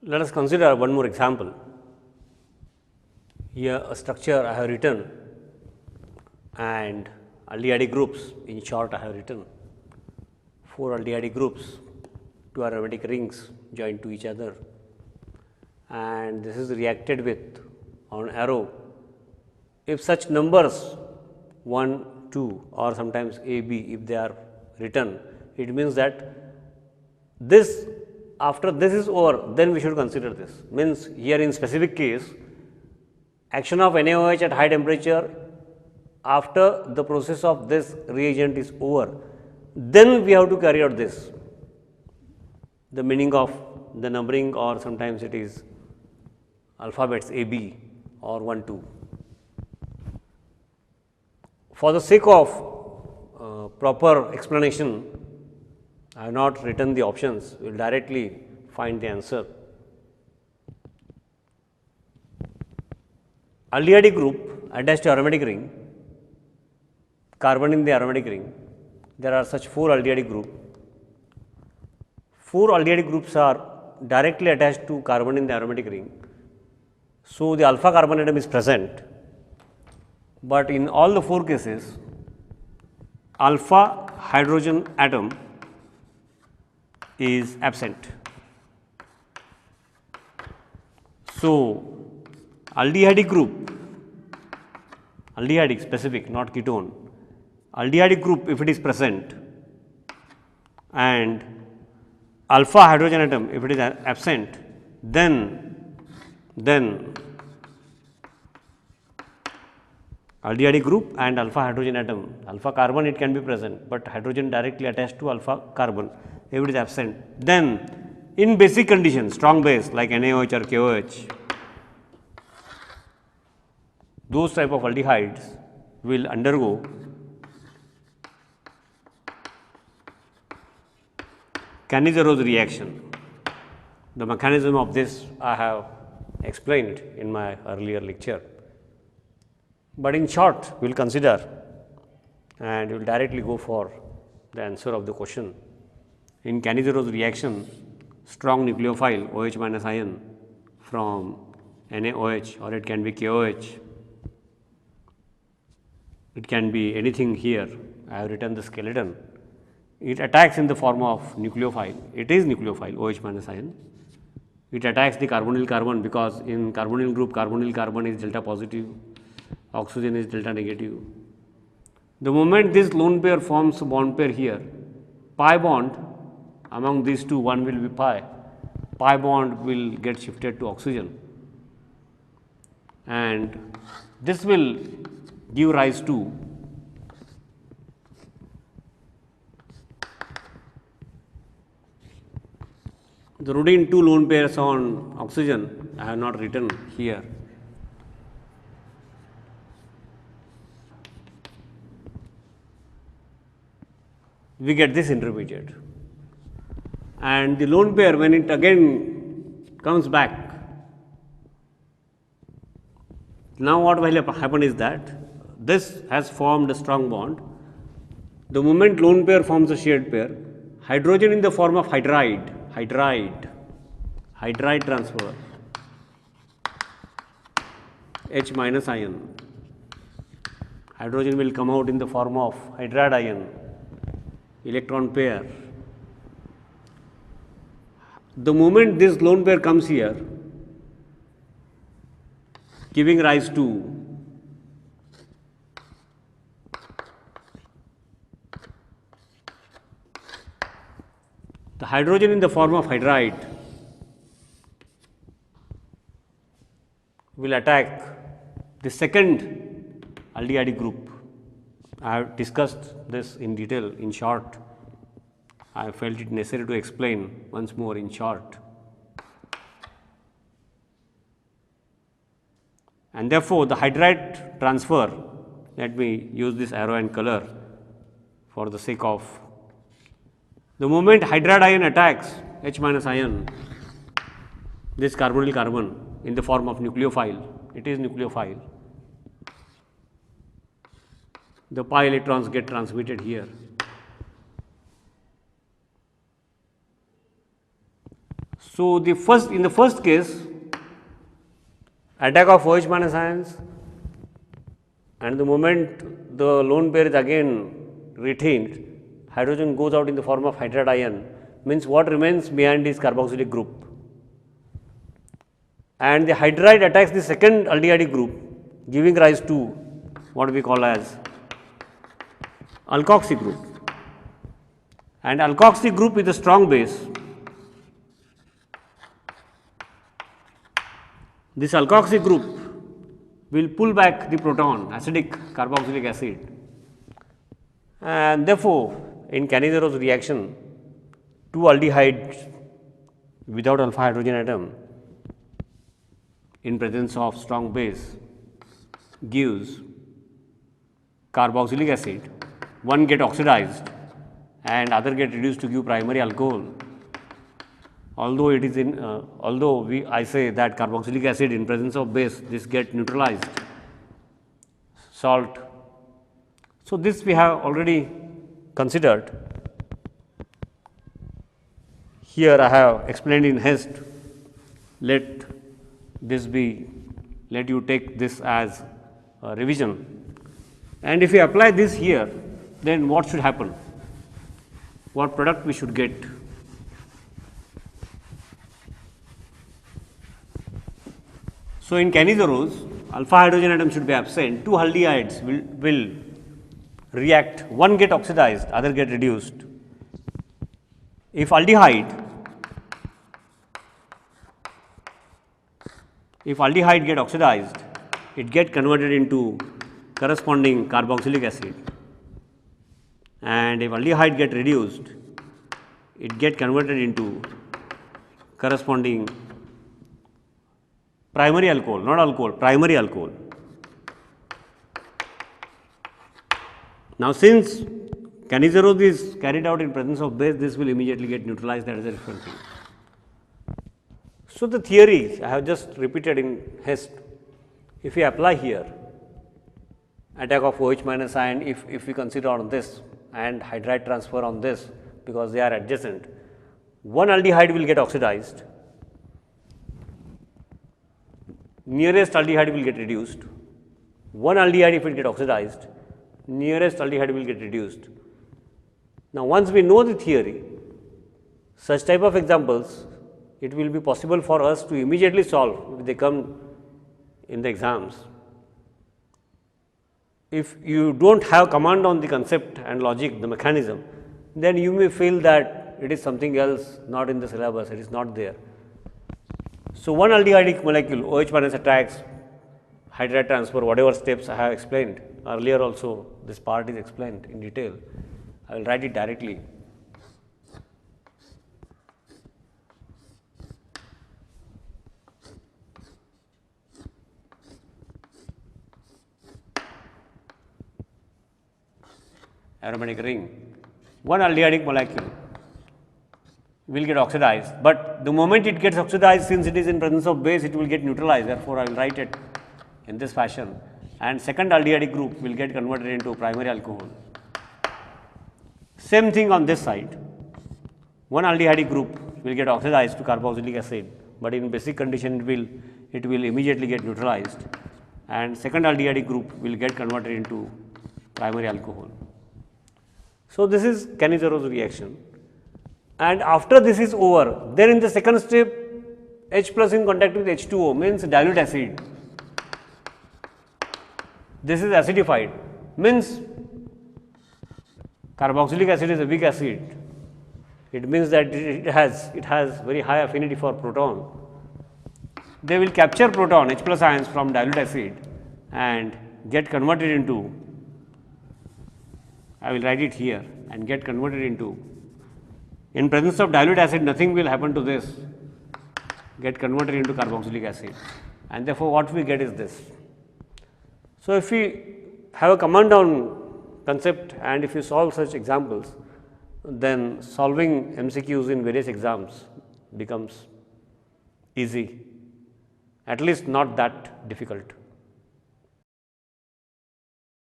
Let us consider one more example. Here a structure I have written and aldehyde groups, in short I have written 4 aldehyde groups, 2 aromatic rings joined to each other, and this is reacted with on arrow. If such numbers 1, 2 or sometimes A, B, if they are written, it means that this after this is over, then we should consider this. Means here in specific case, action of NaOH at high temperature after the process of this reagent is over, then we have to carry out this. The meaning of the numbering, or sometimes it is alphabets A, B or 1, 2. For the sake of proper explanation, I have not written the options, we will directly find the answer. Aldehyde group attached to aromatic ring, carbon in the aromatic ring, there are such 4 aldehyde group. 4 aldehyde groups are directly attached to carbon in the aromatic ring. So, the alpha carbon atom is present, but in all the 4 cases alpha hydrogen atom is absent. So, aldehyde group, aldehyde specific, not ketone, aldehyde group if it is present and alpha hydrogen atom if it is absent, then aldehyde group and alpha hydrogen atom, alpha carbon it can be present, but hydrogen directly attached to alpha carbon if it is absent, then in basic conditions, strong base like NaOH or KOH, those type of aldehydes will undergo Cannizzaro reaction. The mechanism of this I have explained in my earlier lecture, but in short we will consider and we will directly go for the answer of the question. In Cannizzaro reaction, strong nucleophile OH minus ion from NaOH, or it can be KOH, it can be anything here, I have written the skeleton. It attacks in the form of nucleophile, it is nucleophile OH minus ion. It attacks the carbonyl carbon, because in carbonyl group carbonyl carbon is delta positive, oxygen is delta negative. The moment this lone pair forms a bond pair here, pi bond among these two, one will be pi bond will get shifted to oxygen, and this will give rise to the routine 2 lone pairs on oxygen. I have not written here. We get this intermediate, and the lone pair, when it again comes back, now what will happen is that this has formed a strong bond. The moment lone pair forms a shared pair, hydrogen in the form of hydride transfer, H minus ion, hydrogen will come out in the form of hydride ion, electron pair. The moment this lone pair comes here, giving rise to the hydrogen in the form of hydride will attack the second aldehyde group. I have discussed this in detail in short. I felt it necessary to explain once more in short. And therefore, the hydride transfer, let me use this arrow and color for the sake of, the moment hydride ion attacks H minus ion, this carbonyl carbon in the form of nucleophile, it is nucleophile, the pi electrons get transmitted here. So, in the first case, attack of OH minus ions, and the moment the lone pair is again retained, hydrogen goes out in the form of hydride ion, means what remains behind is carboxylic group, and the hydride attacks the second aldehyde group, giving rise to what we call as alkoxy group, and alkoxy group is a strong base. This alkoxy group will pull back the proton, acidic carboxylic acid, and therefore, in Cannizaro's reaction, two aldehydes without alpha hydrogen atom in presence of strong base gives carboxylic acid, one get oxidized and other get reduced to give primary alcohol. Although it is in, I say that carboxylic acid in presence of base, this get neutralized, salt. So, this we have already considered. Here I have explained in haste. Let you take this as a revision, and if we apply this here, then what should happen? What product we should get? So, in Cannizaro's, alpha hydrogen atom should be absent, two aldehydes will react, one get oxidized, other get reduced. If aldehyde get oxidized, it get converted into corresponding carboxylic acid, and if aldehyde get reduced, it get converted into corresponding primary alcohol, not alcohol, primary alcohol. Now, since Cannizaro's is carried out in presence of base, this will immediately get neutralized, that is a different thing. So, the theory I have just repeated in haste. If we apply here attack of OH minus ion, if we consider on this and hydride transfer on this, because they are adjacent, one aldehyde will get oxidized, nearest aldehyde will get reduced, one aldehyde if it get oxidized, nearest aldehyde will get reduced. Now, once we know the theory, such type of examples, it will be possible for us to immediately solve if they come in the exams. If you do not have command on the concept and logic, the mechanism, then you may feel that it is something else, not in the syllabus, it is not there. So, one aldehydic molecule OH minus attacks, hydride transfer, whatever steps I have explained earlier also, this part is explained in detail. I will write it directly. Aromatic ring, one aldehydic molecule will get oxidized, but the moment it gets oxidized, since it is in presence of base, it will get neutralized, therefore, I will write it in this fashion, and second aldehydic group will get converted into primary alcohol. Same thing on this side, one aldehydic group will get oxidized to carboxylic acid, but in basic condition it will immediately get neutralized, and second aldehydic group will get converted into primary alcohol. So, this is Cannizaro's reaction, and after this is over, then in the second step H plus in contact with H2O means dilute acid. This is acidified, means carboxylic acid is a weak acid. It means that it has very high affinity for proton. They will capture proton H plus ions from dilute acid and get converted into, I will write it here, and get converted into, in presence of dilute acid nothing will happen to this, get converted into carboxylic acid, and therefore, what we get is this. So, if we have a command on concept and if you solve such examples, then solving MCQs in various exams becomes easy, at least not that difficult.